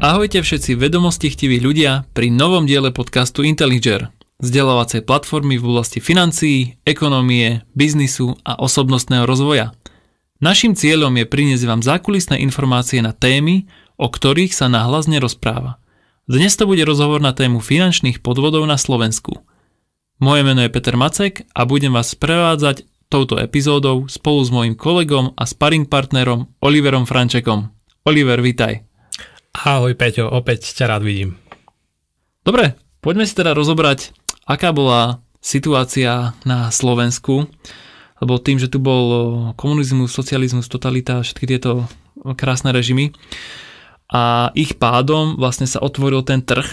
Ahojte všetci vedomostichtiví ľudia pri novom diele podcastu Intelliger, vzdelávacej platformy v oblasti financií, ekonomie, biznisu a osobnostného rozvoja. Naším cieľom je priniesť vám zákulisné informácie na témy, o ktorých sa nahlas nerozpráva. Dnes to bude rozhovor na tému finančných podvodov na Slovensku. Moje meno je Peter Macek a budem vás sprevádzať touto epizódou spolu s mojím kolegom a sparring partnerom Oliverom Frančekom. Oliver, vitaj. Ahoj Peťo, opäť ťa rád vidím. Dobre, poďme si teda rozobrať, aká bola situácia na Slovensku, lebo tým, že tu bol komunizmus, socializmus, totalita, všetky tieto krásne režimy a ich pádom vlastne sa otvoril ten trh,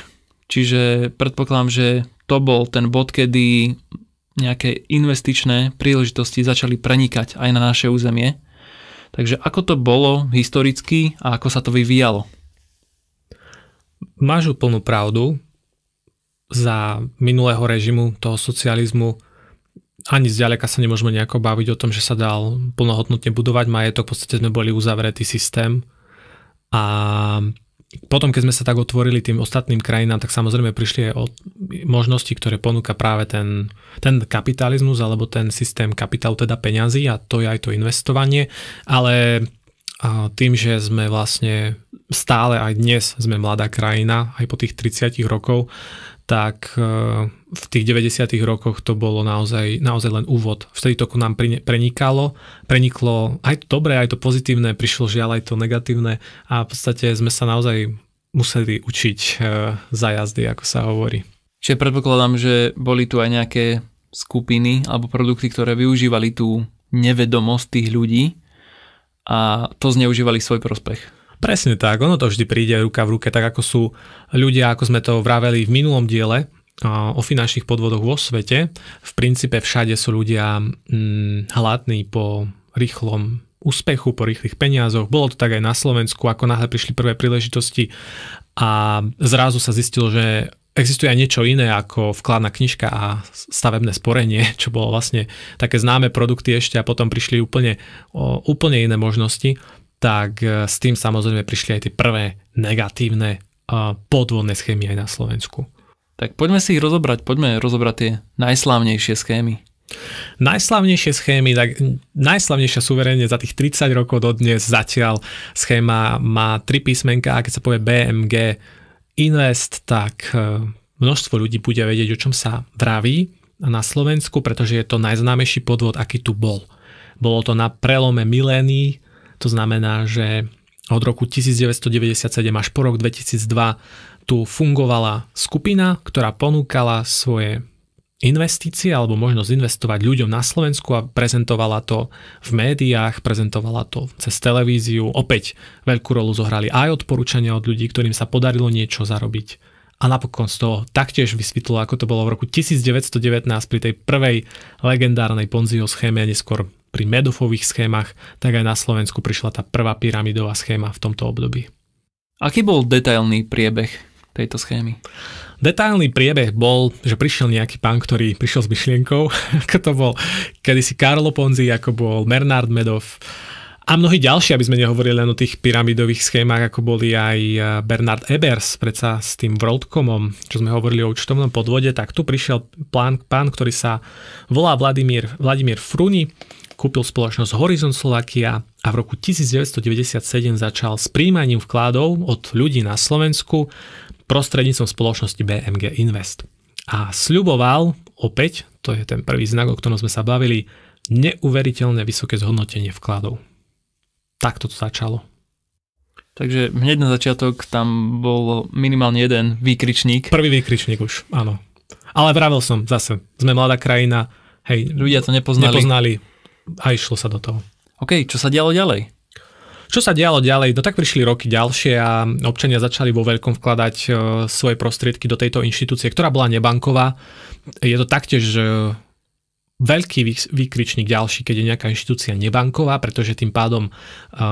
čiže predpokladám, že to bol ten bod, kedy nejaké investičné príležitosti začali prenikať aj na naše územie. Takže ako to bolo historicky a ako sa to vyvíjalo? Máš úplnú pravdu. Za minulého režimu, toho socializmu, ani zďaleka sa nemôžeme nejako baviť o tom, že sa dal plnohodnotne budovať majetok. V podstate sme boli uzavretý systém. A potom, keď sme sa tak otvorili tým ostatným krajinám, tak samozrejme prišli aj o možnosti, ktoré ponúka práve ten kapitalizmus alebo ten systém kapitálu, teda peňazí, a to je aj to investovanie. Ale tým, že sme vlastne stále aj dnes sme mladá krajina, aj po tých 30 rokov, tak v tých 90 rokoch to bolo naozaj len úvod. Vtedy to ku nám preniklo aj to dobré, aj to pozitívne, prišlo žiaľ aj to negatívne a v podstate sme sa naozaj museli učiť za jazdy, ako sa hovorí. Čiže predpokladám, že boli tu aj nejaké skupiny alebo produkty, ktoré využívali tú nevedomosť tých ľudí a to zneužívali svoj prospech. Presne tak, ono to vždy príde ruka v ruke, tak ako sú ľudia, ako sme to vraveli v minulom diele o finančných podvodoch vo svete. V princípe všade sú ľudia hladní po rýchlom úspechu, po rýchlych peniazoch. Bolo to tak aj na Slovensku, ako náhle prišli prvé príležitosti a zrazu sa zistilo, že existuje aj niečo iné ako vkladná knižka a stavebné sporenie, čo bolo vlastne také známe produkty ešte a potom prišli úplne iné možnosti. Tak s tým samozrejme prišli aj tie prvé negatívne podvodné schémy aj na Slovensku. Tak poďme si ich rozobrať, tie najslávnejšie schémy. Najslávnejšie schémy, tak najslávnejšia suverene za tých 30 rokov dodnes zatiaľ schéma má 3 písmenká a keď sa povie BMG Invest, tak množstvo ľudí bude vedieť, o čom sa vraví na Slovensku, pretože je to najznámejší podvod, aký tu bol. Bolo to na prelome milénií. To znamená, že od roku 1997 až po rok 2002 tu fungovala skupina, ktorá ponúkala svoje investície alebo možnosť investovať ľuďom na Slovensku a prezentovala to v médiách, prezentovala to cez televíziu. Opäť veľkú rolu zohrali aj odporúčania od ľudí, ktorým sa podarilo niečo zarobiť. A napokon z toho taktiež vysvetlo, ako to bolo v roku 1919 pri tej prvej legendárnej Ponziho schéme a neskôr pri Madoffových schémach, tak aj na Slovensku prišla tá prvá pyramidová schéma v tomto období. Aký bol detailný priebeh tejto schémy? Detailný priebeh bol, že prišiel nejaký pán, ktorý prišiel s myšlienkou, ako to bol kedysi Carlo Ponzi, ako bol Bernard Madoff a mnohí ďalší, aby sme nehovorili len o tých pyramidových schémach, ako boli aj Bernard Ebers, predsa s tým WorldComom, čo sme hovorili o účtovnom podvode, tak tu prišiel pán, ktorý sa volá Vladimír Fruni, kúpil spoločnosť Horizon Slovakia a v roku 1997 začal s prijímaním vkladov od ľudí na Slovensku prostredníctvom spoločnosti BMG Invest. A sľuboval, opäť, to je ten prvý znak, o ktorom sme sa bavili, neuveriteľne vysoké zhodnotenie vkladov. Takto to začalo. Takže hneď na začiatok tam bol minimálne jeden výkričník. Prvý výkričník už, áno. Ale vravel som zase, sme mladá krajina, hej, ľudia to nepoznali a išlo sa do toho. OK, čo sa dialo ďalej? Čo sa dialo ďalej? No tak prišli roky ďalšie a občania začali vo veľkom vkladať svoje prostriedky do tejto inštitúcie, ktorá bola nebanková. Je to taktiež veľký výkričník ďalší, keď je nejaká inštitúcia nebanková, pretože tým pádom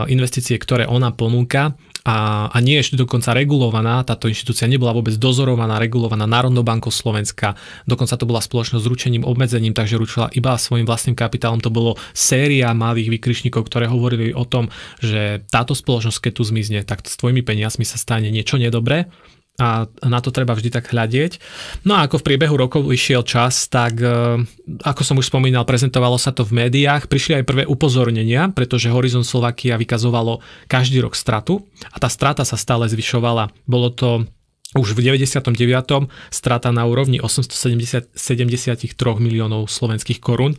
investície, ktoré ona ponúka a nie je ešte dokonca regulovaná, táto inštitúcia nebola vôbec dozorovaná, regulovaná Národnou bankou Slovenska, dokonca to bola spoločnosť s ručením obmedzením, takže ručila iba svojim vlastným kapitálom. To bolo séria malých výkričníkov, ktoré hovorili o tom, že táto spoločnosť, keď tu zmizne, tak s tvojimi peniazmi sa stane niečo nedobré. A na to treba vždy tak hľadieť. No a ako v priebehu rokov išiel čas, tak ako som už spomínal, prezentovalo sa to v médiách, prišli aj prvé upozornenia, pretože Horizon Slovakia vykazovalo každý rok stratu a tá strata sa stále zvyšovala. Bolo to už v 99. strata na úrovni 873 miliónov slovenských korún.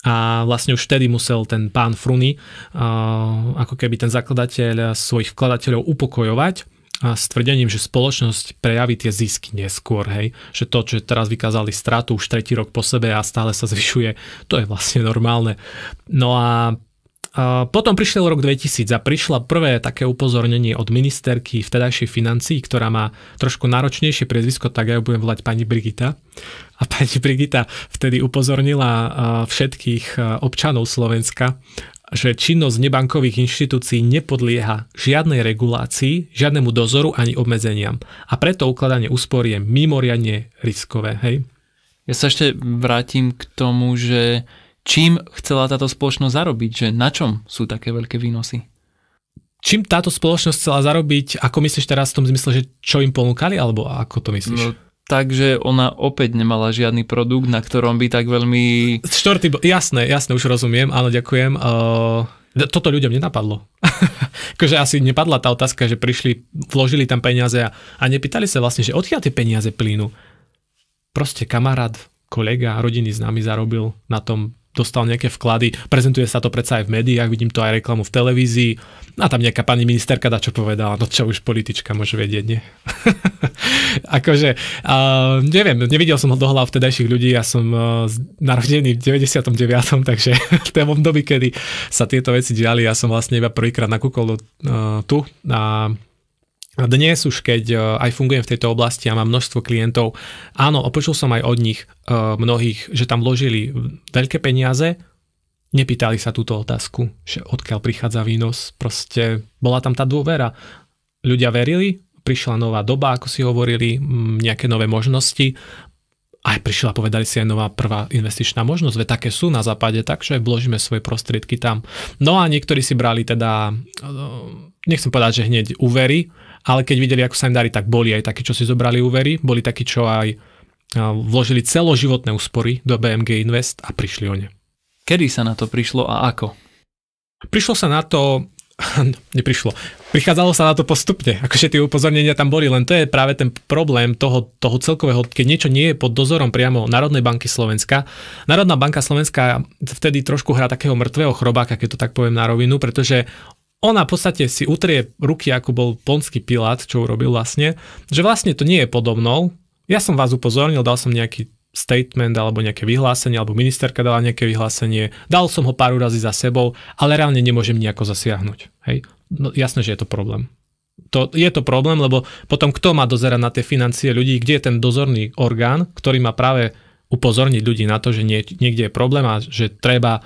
A vlastne už vtedy musel ten pán Fruny, ako keby ten zakladateľ svojich vkladateľov upokojovať, a s tvrdením, že spoločnosť prejaví tie zisky neskôr, hej. Že to, že teraz vykázali stratu už 3. rok po sebe a stále sa zvyšuje, to je vlastne normálne. No a potom prišiel rok 2000 a prišla prvé také upozornenie od ministerky vtedajšej financií, ktorá má trošku náročnejšie priezvisko, tak ja ju budem volať pani Brigita. A pani Brigita vtedy upozornila všetkých občanov Slovenska, že činnosť nebankových inštitúcií nepodlieha žiadnej regulácii, žiadnemu dozoru ani obmedzeniam. A preto ukladanie úspor je mimoriadne riskové. Hej? Ja sa ešte vrátim k tomu, že čím chcela táto spoločnosť zarobiť, že na čom sú také veľké výnosy? Čím táto spoločnosť chcela zarobiť, ako myslíš teraz v tom zmysle, že čo im ponúkali, alebo ako to myslíš? No, takže ona opäť nemala žiadny produkt, na ktorom by tak veľmi... Jasné, už rozumiem, áno, ďakujem. Toto ľuďom nenapadlo. Akože asi nepadla tá otázka, že prišli, vložili tam peniaze a nepýtali sa vlastne, že odkiaľ tie peniaze plynú. Proste kamarát, kolega, rodinný známy zarobil na tom, dostal nejaké vklady, prezentuje sa to predsa aj v médiách, vidím to aj reklamu v televízii a tam nejaká pani ministerka čo povedala, no čo už politička môže vedieť, nie? Akože, neviem, nevidel som ho do hlav vtedajších ľudí, ja som narodený v 99., takže v tom období, kedy sa tieto veci diali, ja som vlastne iba prvýkrát nakúkol tu a dnes už, keď aj fungujem v tejto oblasti a mám množstvo klientov, áno, počul som aj od nich mnohých, že tam vložili veľké peniaze, nepýtali sa túto otázku, že odkiaľ prichádza výnos, proste bola tam tá dôvera. Ľudia verili, prišla nová doba, ako si hovorili, nejaké nové možnosti, aj prišla, povedali si aj nová prvá investičná možnosť, veď také sú na západe, takže vložíme svoje prostriedky tam. No a niektorí si brali teda, nechcem povedať, že hneď úvery, ale keď videli, ako sa im darí, tak boli aj takí, čo si zobrali úvery, boli takí, čo aj vložili celoživotné úspory do BMG Invest a prišli o ne. Kedy sa na to prišlo a ako? Prišlo sa na to, prichádzalo sa na to postupne, akože tie upozornenia tam boli, len to je práve ten problém toho celkového, keď niečo nie je pod dozorom priamo Národnej banky Slovenska. Národná banka Slovenska vtedy trošku hrá takého mŕtvého chrobáka, keď to tak poviem na rovinu, pretože ona v podstate si utrie ruky, ako bol Ponský Pilát, čo urobil vlastne, že vlastne to nie je podobnou. Ja som vás upozornil, dal som nejaký statement alebo nejaké vyhlásenie, alebo ministerka dala nejaké vyhlásenie, dal som ho pár razy za sebou, ale reálne nemôžem nejako zasiahnuť. Hej? No, jasné, že je to problém. Je to problém, lebo potom kto má dozerať na tie financie ľudí, kde je ten dozorný orgán, ktorý má práve upozorniť ľudí na to, že niekde je problém a že treba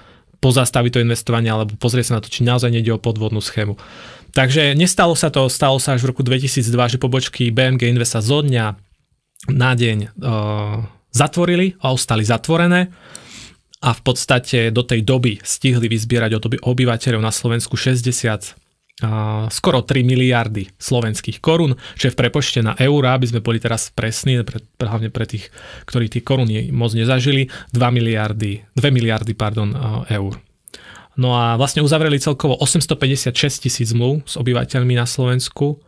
pozastaviť to investovanie alebo pozrieť sa na to, či naozaj nejde o podvodnú schému. Takže nestalo sa to, stalo sa až v roku 2002, že pobočky BMG Invest sa zo dňa na deň zatvorili a ostali zatvorené a v podstate do tej doby stihli vyzbierať od obyvateľov na Slovensku skoro 3 miliardy slovenských korún, čo je v prepočte na eurá, aby sme boli teraz presní, hlavne pre tých, ktorí tie koruny moc nezažili, 2 miliardy eur. No a vlastne uzavreli celkovo 856 000 zmluv s obyvateľmi na Slovensku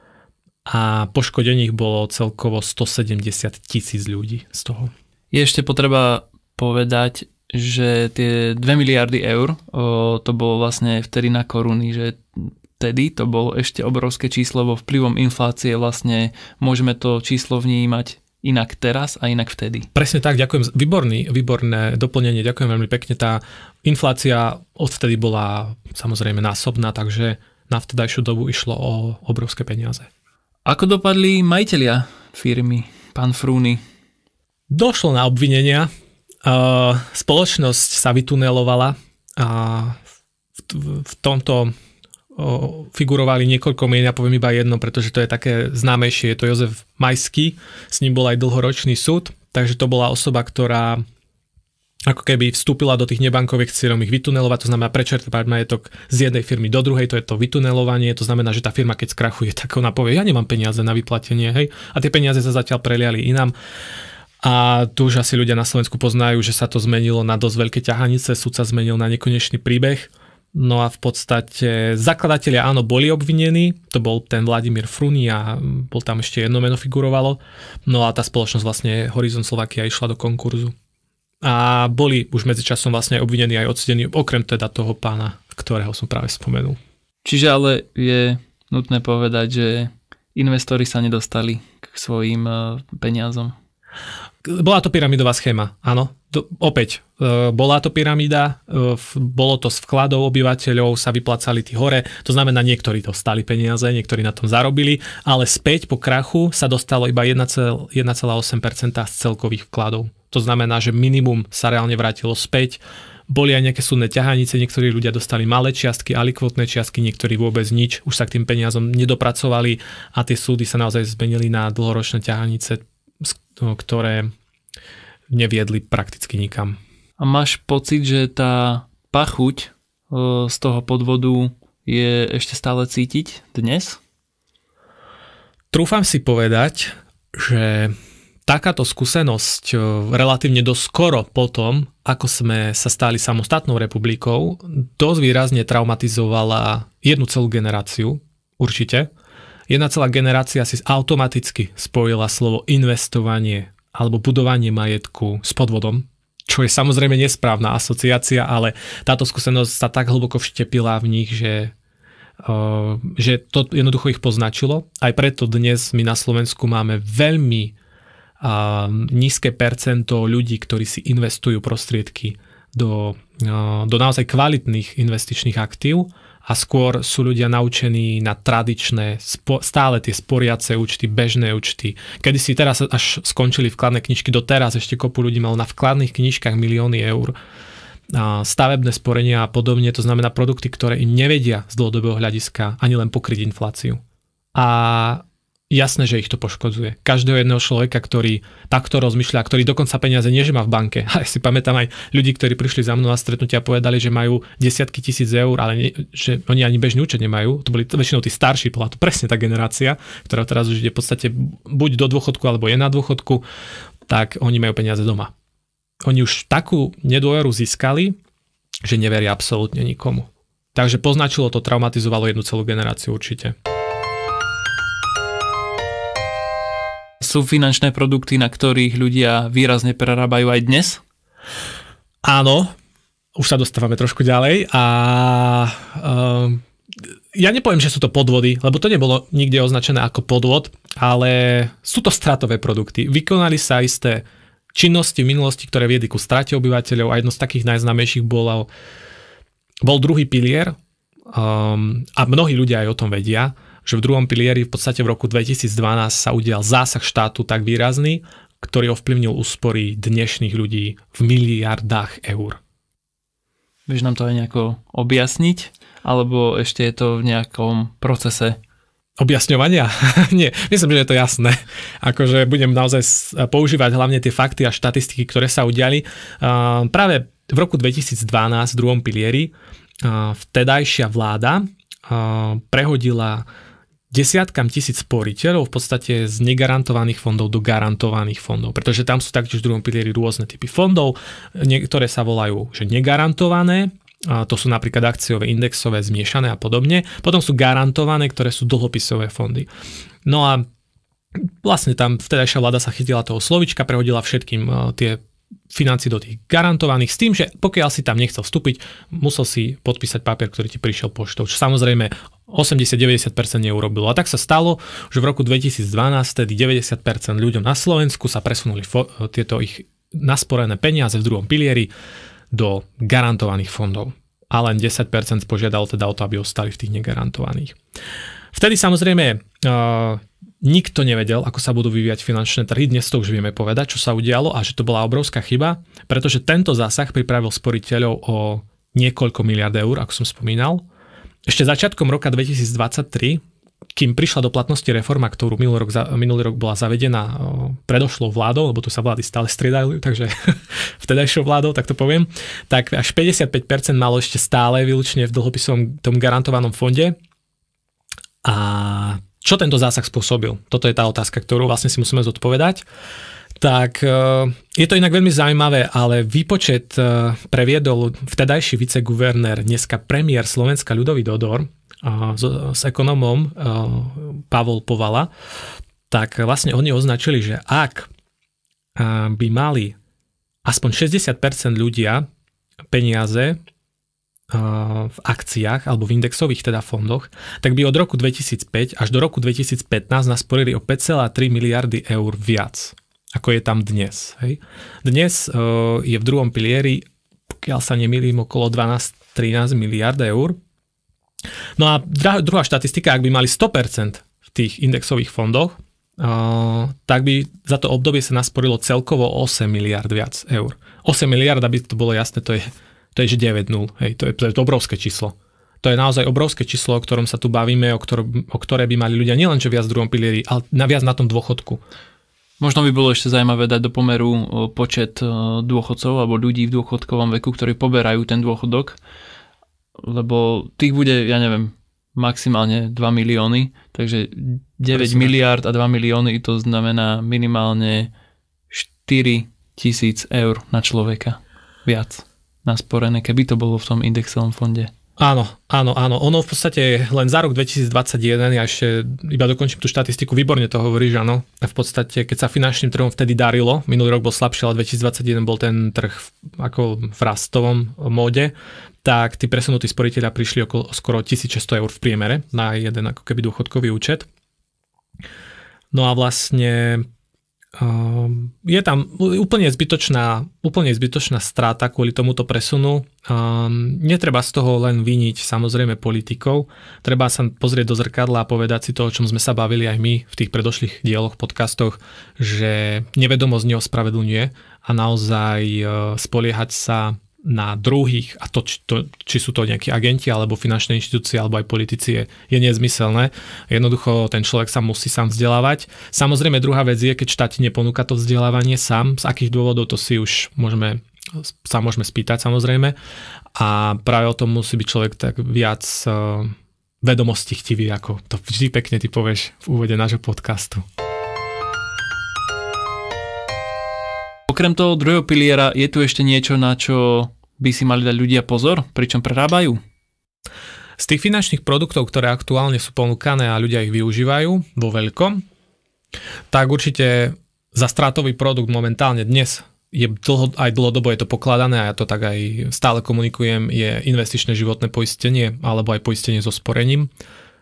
a poškodených bolo celkovo 170 000 ľudí z toho. Je ešte potreba povedať, že tie 2 miliardy eur, to bolo vlastne vtedy na koruny, že vtedy to bolo ešte obrovské číslo, vo vplyvom inflácie vlastne môžeme to číslo vnímať inak teraz a inak vtedy. Presne tak, ďakujem. Výborné doplnenie, ďakujem veľmi pekne. Tá inflácia odvtedy bola samozrejme násobná, takže na vtedajšiu dobu išlo o obrovské peniaze. Ako dopadli majitelia firmy, pán Fruny? Došlo na obvinenia Spoločnosť sa vytunelovala a v tomto figurovali niekoľko mien, ja poviem iba jedno, pretože to je také známejšie, je to Jozef Majský, s ním bol aj dlhoročný súd, takže to bola osoba, ktorá ako keby vstúpila do tých nebankových cieľov ich vytunelovať, to znamená prečerpať majetok z jednej firmy do druhej, to je to vytunelovanie, to znamená, že tá firma keď skrachuje, tak ona povie, ja nemám peniaze na vyplatenie, hej, a tie peniaze sa zatiaľ preliali inám. A tu už asi ľudia na Slovensku poznajú, že sa to zmenilo na dosť veľké ťahanice, súd sa zmenil na nekonečný príbeh. No a v podstate zakladatelia áno boli obvinení, to bol ten Vladimír Fruni a bol tam ešte jedno meno figurovalo. No a tá spoločnosť vlastne Horizon Slovakia išla do konkurzu. A boli už medzičasom vlastne obvinení aj odsedení, okrem teda toho pána, ktorého som práve spomenul. Čiže ale je nutné povedať, že investori sa nedostali k svojim peniazom. Bola to pyramidová schéma, áno. Opäť, bola to pyramída, bolo to z vkladov obyvateľov, sa vyplácali tí hore, to znamená, niektorí dostali peniaze, niektorí na tom zarobili, ale späť po krachu sa dostalo iba 1,8% z celkových vkladov. To znamená, že minimum sa reálne vrátilo späť. Boli aj nejaké súdne ťahanice, niektorí ľudia dostali malé čiastky, alikvotné čiastky, niektorí vôbec nič, už sa k tým peniazom nedopracovali a tie súdy sa naozaj zmenili na dlhoročné ťahanice, ktoré neviedli prakticky nikam. A máš pocit, že tá pachuť z toho podvodu je ešte stále cítiť dnes? Trúfam si povedať, že takáto skúsenosť relatívne doskoro potom, ako sme sa stali samostatnou republikou, dosť výrazne traumatizovala jednu celú generáciu, určite. Jedna celá generácia si automaticky spojila slovo investovanie alebo budovanie majetku s podvodom, čo je samozrejme nesprávna asociácia, ale táto skúsenosť sa tak hlboko vštepila v nich, že to jednoducho ich poznačilo. Aj preto dnes my na Slovensku máme veľmi nízke percento ľudí, ktorí si investujú prostriedky do naozaj kvalitných investičných aktív a skôr sú ľudia naučení na tradičné, stále tie sporiace účty, bežné účty. Kedy si teraz až skončili vkladné knižky, doteraz ešte kopu ľudí malo na vkladných knižkách milióny eur, stavebné sporenia a podobne, to znamená produkty, ktoré im nevedia z dlhodobého hľadiska ani len pokryť infláciu. A jasné, že ich to poškodzuje. Každého jedného človeka, ktorý takto rozmýšľa, ktorý dokonca peniaze nie, že má v banke. Ale si pamätám aj ľudí, ktorí prišli za mnou na stretnutia a povedali, že majú desiatky tisíc eur, ale že oni ani bežný účet nemajú. To boli väčšinou tí starší, bola to presne tá generácia, ktorá teraz už ide v podstate buď do dôchodku, alebo je na dôchodku, tak oni majú peniaze doma. Oni už takú nedôveru získali, že neveria absolútne nikomu. Takže poznačilo to, traumatizovalo jednu celú generáciu určite. Sú finančné produkty, na ktorých ľudia výrazne prerábajú aj dnes? Áno, už sa dostávame trošku ďalej a ja nepoviem, že sú to podvody, lebo to nebolo nikde označené ako podvod, ale sú to stratové produkty. Vykonali sa isté činnosti v minulosti, ktoré viedli ku strate obyvateľov a jedno z takých najznámejších bol druhý pilier a mnohí ľudia aj o tom vedia, že v druhom pilieri v podstate v roku 2012 sa udial zásah štátu tak výrazný, ktorý ovplyvnil úspory dnešných ľudí v miliardách eur. Vieš nám to aj nejako objasniť? Alebo ešte je to v nejakom procese? Objasňovania? Nie, myslím, že je to jasné. Akože budem naozaj používať hlavne tie fakty a štatistiky, ktoré sa udiali. Práve v roku 2012 v druhom pilieri vtedajšia vláda prehodila desiatkam tisíc sporiteľov v podstate z negarantovaných fondov do garantovaných fondov, pretože tam sú taktiež v druhom pilieri rôzne typy fondov, niektoré sa volajú že negarantované, to sú napríklad akciové, indexové, zmiešané a podobne, potom sú garantované, ktoré sú dlhopisové fondy. No a vlastne tam vtedajšia vláda sa chytila toho slovička, prehodila všetkým tie financí do tých garantovaných s tým, že pokiaľ si tam nechcel vstúpiť, musel si podpísať papier, ktorý ti prišiel poštou, čo samozrejme 80-90% neurobilo. A tak sa stalo, že v roku 2012 tedy 90% ľuďom na Slovensku sa presunuli tieto ich nasporené peniaze v druhom pilieri do garantovaných fondov. A len 10% požiadalo teda o to, aby ostali v tých negarantovaných. Vtedy samozrejme nikto nevedel, ako sa budú vyvíjať finančné trhy. Dnes to už vieme povedať, čo sa udialo a že to bola obrovská chyba, pretože tento zásah pripravil sporiteľov o niekoľko miliard eur, ako som spomínal. Ešte začiatkom roka 2023, kým prišla do platnosti reforma, ktorú minulý rok bola zavedená predošlou vládou, lebo tu sa vlády stále striedajú, takže vtedajšou vládou, tak to poviem, tak až 55% malo ešte stále výlučne v dlhopisovom tom garantovanom fonde. A čo tento zásah spôsobil? Toto je tá otázka, ktorú vlastne si musíme zodpovedať. Tak je to inak veľmi zaujímavé, ale výpočet previedol vtedajší viceguvernér, dneska premiér Slovenska Ľudovít Dodor s ekonomom Pavol Povala, tak vlastne oni označili, že ak by mali aspoň 60% ľudia peniaze v akciách alebo v indexových teda fondoch, tak by od roku 2005 až do roku 2015 nasporili o 5,3 miliardy eur viac, ako je tam dnes. Hej. Dnes je v druhom pilieri, pokiaľ sa nemýlim, okolo 12-13 miliard eur. No a druhá štatistika, ak by mali 100% v tých indexových fondoch, tak by za to obdobie sa nasporilo celkovo 8 miliard viac eur. 8 miliard, aby to bolo jasné, to je že 9-0. Hej, to je obrovské číslo. To je naozaj obrovské číslo, o ktorom sa tu bavíme, o ktoré by mali ľudia nielen čo viac v druhom pilieri, ale viac na tom dôchodku. Možno by bolo ešte zaujímavé dať do pomeru počet dôchodcov alebo ľudí v dôchodkovom veku, ktorí poberajú ten dôchodok, lebo tých bude, ja neviem, maximálne 2 milióny, takže 9 miliárd a 2 milióny, to znamená minimálne 4 000 eur na človeka viac nasporené, keby to bolo v tom indexovom fonde. Áno. Ono v podstate len za rok 2021, ja ešte iba dokončím tú štatistiku, výborne to hovoríš, áno. V podstate, keď sa finančným trhom vtedy darilo, minulý rok bol slabší, ale 2021 bol ten trh ako v rastovom móde, tak tí presunutí sporiteľia prišli okolo skoro 1600 eur v priemere na jeden ako keby dôchodkový účet. No a vlastne je tam úplne zbytočná strata kvôli tomuto presunu. Netreba z toho len viniť samozrejme politikov. Treba sa pozrieť do zrkadla a povedať si to, o čom sme sa bavili aj my v tých predošlých dieloch, podcastoch, že nevedomosť neospravedlňuje a naozaj spoliehať sa na druhých, a to, či sú to nejakí agenti, alebo finančné inštitúcie, alebo aj politici, je nezmyselné. Jednoducho ten človek sa musí sám vzdelávať. Samozrejme druhá vec je, keď štát neponúka to vzdelávanie sám, z akých dôvodov to si už môžeme spýtať samozrejme. A práve o tom musí byť človek tak viac vedomosti chtivý, ako to vždy pekne ty povieš v úvode nášho podcastu. Okrem toho druhého piliera je tu ešte niečo, na čo by si mali dať ľudia pozor, pričom prerábajú? Z tých finančných produktov, ktoré aktuálne sú ponúkané a ľudia ich využívajú vo veľkom, tak určite za strátový produkt momentálne dnes je aj dlhodobo je to pokladané a ja to tak aj stále komunikujem, je investičné životné poistenie alebo aj poistenie so sporením,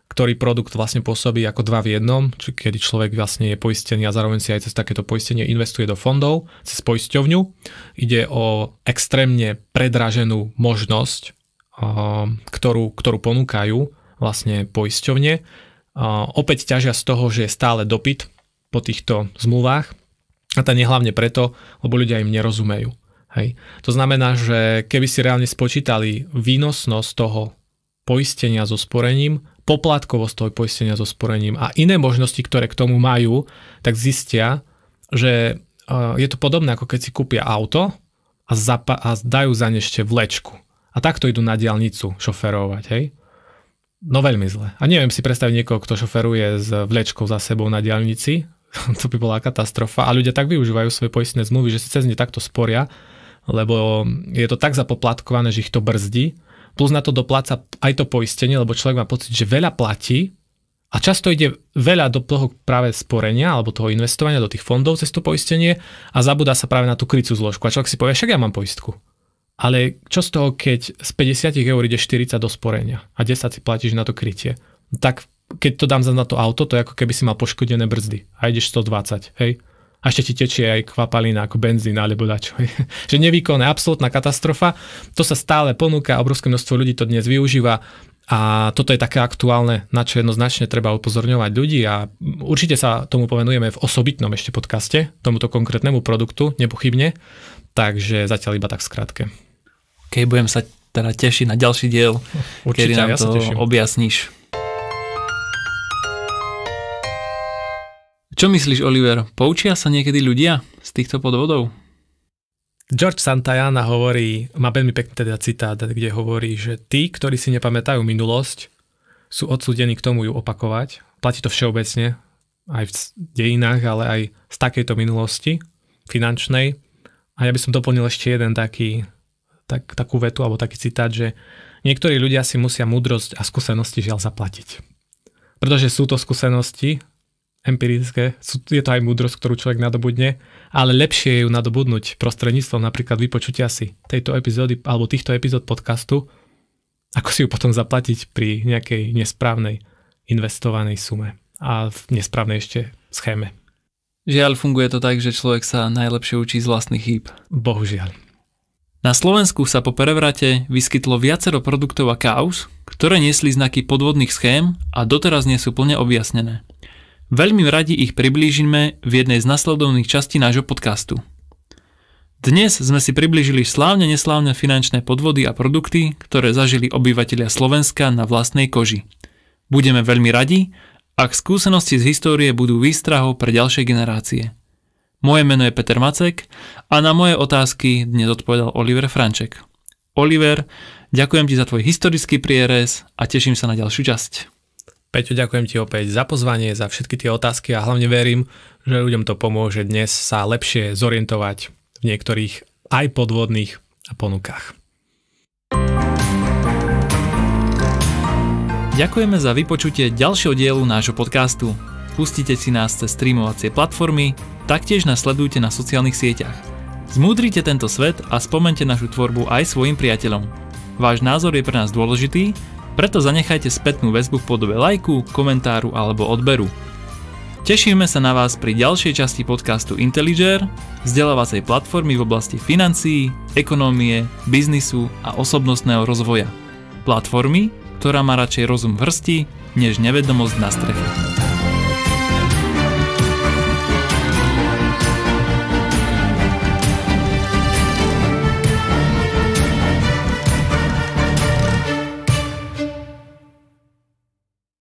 ktorý produkt vlastne pôsobí ako dva v jednom, kedy človek vlastne je poistený a zároveň si aj cez takéto poistenie investuje do fondov, cez poisťovňu. Ide o extrémne predraženú možnosť, ktorú ponúkajú vlastne poisťovne. Opäť ťažia z toho, že je stále dopyt po týchto zmluvách a to nie hlavne preto, lebo ľudia im nerozumejú. Hej. To znamená, že keby si reálne spočítali výnosnosť toho poistenia so sporením, poplatkovosť toho poistenia so sporením a iné možnosti, ktoré k tomu majú, tak zistia, že je to podobné, ako keď si kúpia auto a dajú za ne ešte vlečku. A takto idú na diaľnicu šoferovať, hej? No veľmi zle. A neviem si predstaviť niekoho, kto šoferuje s vlečkou za sebou na diaľnici. To by bola katastrofa. A ľudia tak využívajú svoje poistné zmluvy, že si cez ne takto sporia, lebo je to tak zapoplatkované, že ich to brzdí. Plus na to dopláca aj to poistenie, lebo človek má pocit, že veľa platí a často ide veľa do toho práve sporenia alebo toho investovania do tých fondov cez to poistenie a zabúda sa práve na tú kryciu zložku. A človek si povie, však ja mám poistku. Ale čo z toho, keď z 50 eur ide 40 do sporenia a 10 si platíš na to krytie? Tak keď to dám na to auto, to je ako keby si mal poškodené brzdy a ideš 120, hej? A ešte ti tečie aj kvapalina ako benzín alebo dačo. Že nevýkonné, absolútna katastrofa. To sa stále ponúka, obrovské množstvo ľudí to dnes využíva A toto je také aktuálne, na čo jednoznačne treba upozorňovať ľudí a určite sa tomu povenujeme v osobitnom ešte podcaste, tomuto konkrétnemu produktu, nepochybne. Takže zatiaľ iba tak skrátke. Keď budem sa teda tešiť na ďalší diel, určite, kedy nám ja to objasníš. Čo myslíš, Oliver? Poučia sa niekedy ľudia z týchto podvodov? George Santayana má veľmi pekný teda citát, kde hovorí, že tí, ktorí si nepamätajú minulosť, sú odsúdení k tomu ju opakovať. Platí to všeobecne, aj v dejinách, ale aj z takejto minulosti finančnej. A ja by som doplnil ešte jeden takú vetu, alebo taký citát, že niektorí ľudia si musia múdrosť a skúsenosti žiaľ zaplatiť. Pretože sú to skúsenosti empirické, je to aj múdrosť, ktorú človek nadobudne, ale lepšie je ju nadobudnúť prostredníctvom napríklad vypočutia si tejto epizódy alebo týchto epizód podcastu, ako si ju potom zaplatiť pri nejakej nesprávnej investovanej sume a v nesprávnej ešte schéme. Žiaľ, funguje to tak, že človek sa najlepšie učí z vlastných chýb. Bohužiaľ. Na Slovensku sa po prevrate vyskytlo viacero produktov a káuz, ktoré niesli znaky podvodných schém a doteraz nie sú plne objasnené. Veľmi radi ich priblížime v jednej z nasledovných častí nášho podcastu. Dnes sme si priblížili slávne-neslávne finančné podvody a produkty, ktoré zažili obyvatelia Slovenska na vlastnej koži. Budeme veľmi radi, ak skúsenosti z histórie budú výstrahou pre ďalšie generácie. Moje meno je Peter Macek a na moje otázky dnes odpovedal Oliver Franček. Oliver, ďakujem ti za tvoj historický prierez a teším sa na ďalšiu časť. Peťo, ďakujem ti opäť za pozvanie, za všetky tie otázky a hlavne verím, že ľuďom to pomôže dnes sa lepšie zorientovať v niektorých aj podvodných ponukách. Ďakujeme za vypočutie ďalšieho dielu nášho podcastu. Pustite si nás cez streamovacie platformy, taktiež nás sledujte na sociálnych sieťach. Zmúdrite tento svet a spomente našu tvorbu aj svojim priateľom. Váš názor je pre nás dôležitý, preto zanechajte spätnú väzbu v podobe lajku, komentáru alebo odberu. Tešíme sa na vás pri ďalšej časti podcastu Intelliger, vzdelávacej platformy v oblasti financií, ekonómie, biznisu a osobnostného rozvoja. Platformy, ktorá má radšej rozum v hrsti, než nevedomosť na streche.